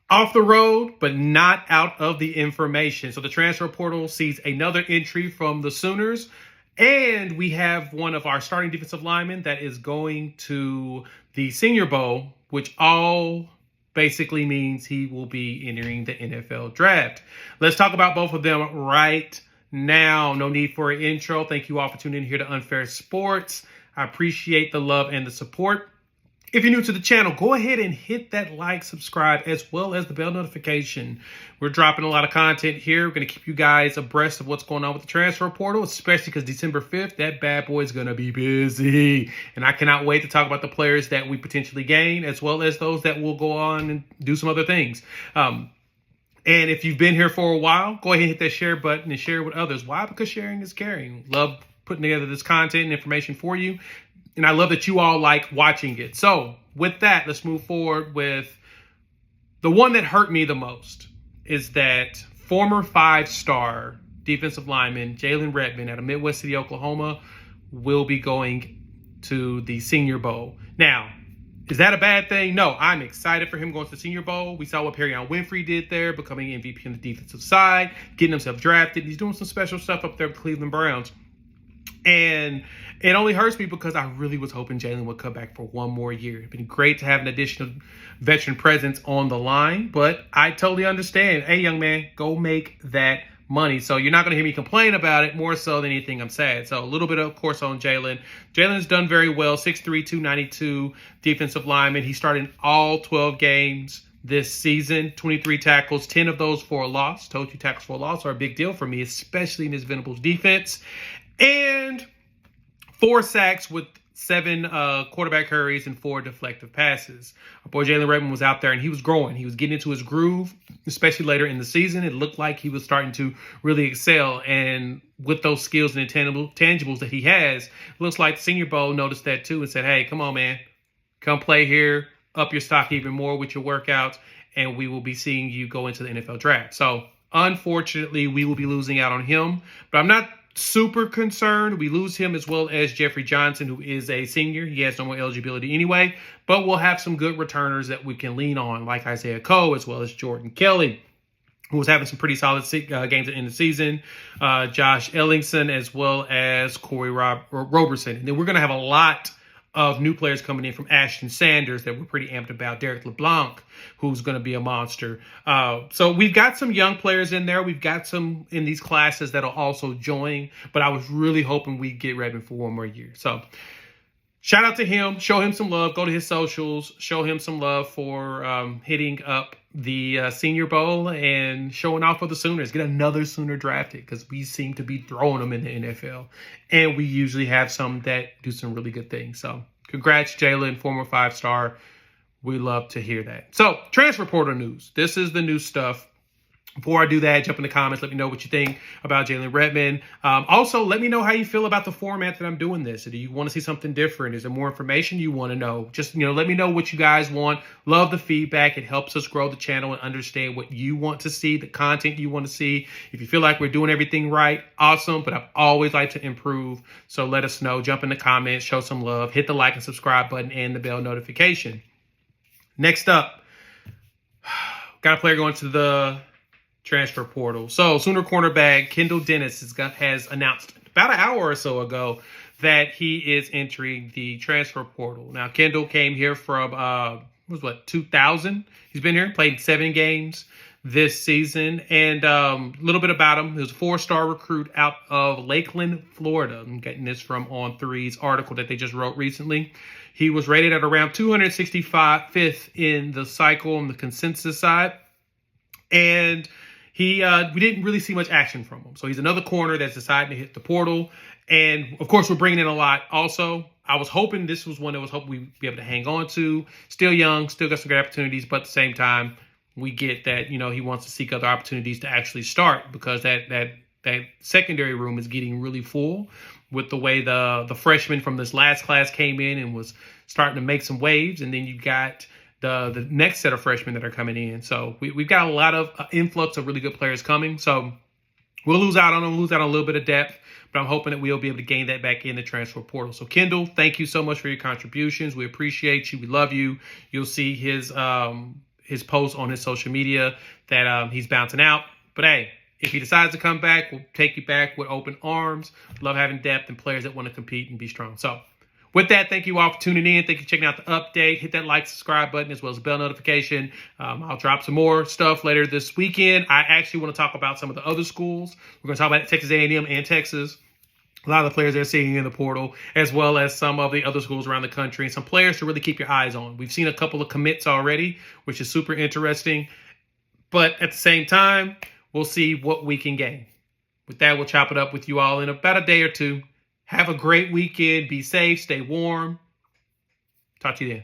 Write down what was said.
off the road, but not out of the information. So the transfer portal sees another entry from the Sooners. And we have one of our starting defensive linemen that is going to the Senior Bowl, which all basically means he will be entering the NFL draft. Let's talk about both of them right now. No need for an intro. Thank you all for tuning in here to Unfair Sports. I appreciate the love and the support. If you're new to the channel, go ahead and hit that like, subscribe, as well as the bell notification. We're dropping a lot of content here. We're going to keep you guys abreast of what's going on with the transfer portal, especially because December 5th, that bad boy is going to be busy. And I cannot wait to talk about the players that we potentially gain, as well as those that will go on and do some other things. And if you've been here for a while, go ahead and hit that share button and share with others. Why? Because sharing is caring. Love putting together this content and information for you. And I love that you all like watching it. So with that, let's move forward with the one that hurt me the most is that former 5-star defensive lineman Jalen Redmond out of Midwest City, Oklahoma, will be going to the Senior Bowl. Now, is that a bad thing? No, I'm excited for him going to the Senior Bowl. We saw what Perrion Winfrey did there, becoming MVP on the defensive side, getting himself drafted. He's doing some special stuff up there with the Cleveland Browns. And it only hurts me because I really was hoping Jalen would come back for one more year. It'd been great to have an additional veteran presence on the line, but I totally understand. Hey, young man, go make that money. So you're not going to hear me complain about it. More so than anything, I'm sad. So a little bit, of course, on Jalen. Jalen's done very well. 6'3", 292 defensive lineman. He started in all 12 games this season, 23 tackles, 10 of those for a loss. Told you tackles for a loss are a big deal for me, especially in this Venables defense. And 4 sacks with 7 quarterback hurries and 4 deflective passes. Our boy Jalen Redmond was out there and he was growing. He was getting into his groove, especially later in the season. It looked like he was starting to really excel. And with those skills and intangibles that he has, it looks like the Senior Bowl noticed that too and said, hey, come on, man. Come play here. Up your stock even more with your workouts. And we will be seeing you go into the NFL draft. So, unfortunately, we will be losing out on him. But I'm not super concerned. We lose him as well as Jeffrey Johnson, who is a senior. He has no more eligibility anyway, but we'll have some good returners that we can lean on, like Isaiah Coe, as well as Jordan Kelly, who was having some pretty solid games at the end of the season, Josh Ellingson, as well as Corey Roberson. And then we're going to have a lot of new players coming in from Ashton Sanders that we're pretty amped about. Derek LeBlanc, who's going to be a monster. So we've got some young players in there. We've got some in these classes that'll also join. But I was really hoping we'd get Redmond for one more year. So shout out to him. Show him some love. Go to his socials. Show him some love for hitting up the Senior Bowl and showing off for the Sooners. Get another Sooner drafted because we seem to be throwing them in the NFL. And we usually have some that do some really good things. So congrats, Jalen, former 5-star. We love to hear that. So transfer portal news. This is the new stuff. Before I do that, jump in the comments. Let me know what you think about Jalen Redmond. Also, let me know how you feel about the format that I'm doing this. Do you want to see something different? Is there more information you want to know? Just, let me know what you guys want. Love the feedback. It helps us grow the channel and understand what you want to see, the content you want to see. If you feel like we're doing everything right, awesome. But I've always liked to improve. So let us know. Jump in the comments. Show some love. Hit the like and subscribe button and the bell notification. Next up, got a player going to the transfer portal. So Sooner cornerback Kendall Dennis has announced about an hour or so ago that he is entering the transfer portal. Now, Kendall came here from 2000. He's been here, played 7 games this season. And a little bit about him. He was a 4-star recruit out of Lakeland, Florida. I'm getting this from On3's article that they just wrote recently. He was rated at around 265th in the cycle on the consensus side. And we didn't really see much action from him. So he's another corner that's deciding to hit the portal. And, of course, we're bringing in a lot also. I was hoping this was one that was hoping we'd be able to hang on to. Still young, still got some great opportunities. But at the same time, we get that, he wants to seek other opportunities to actually start because that secondary room is getting really full with the way the freshman from this last class came in and was starting to make some waves. And then you got the next set of freshmen that are coming in. So we've got a lot of influx of really good players coming. So we'll lose out on them, lose out on a little bit of depth, but I'm hoping that we'll be able to gain that back in the transfer portal. So Kendall, thank you so much for your contributions. We appreciate you. We love you. You'll see his his posts on his social media that he's bouncing out. But hey, if he decides to come back, we'll take you back with open arms. Love having depth and players that want to compete and be strong. So with that, thank you all for tuning in. Thank you for checking out the update. Hit that like, subscribe button, as well as the bell notification. I'll drop some more stuff later this weekend. I actually want to talk about some of the other schools. We're going to talk about Texas A&M and Texas. A lot of the players they're seeing in the portal, as well as some of the other schools around the country, and some players to really keep your eyes on. We've seen a couple of commits already, which is super interesting. But at the same time, we'll see what we can gain. With that, we'll chop it up with you all in about a day or two. Have a great weekend. Be safe. Stay warm. Talk to you then.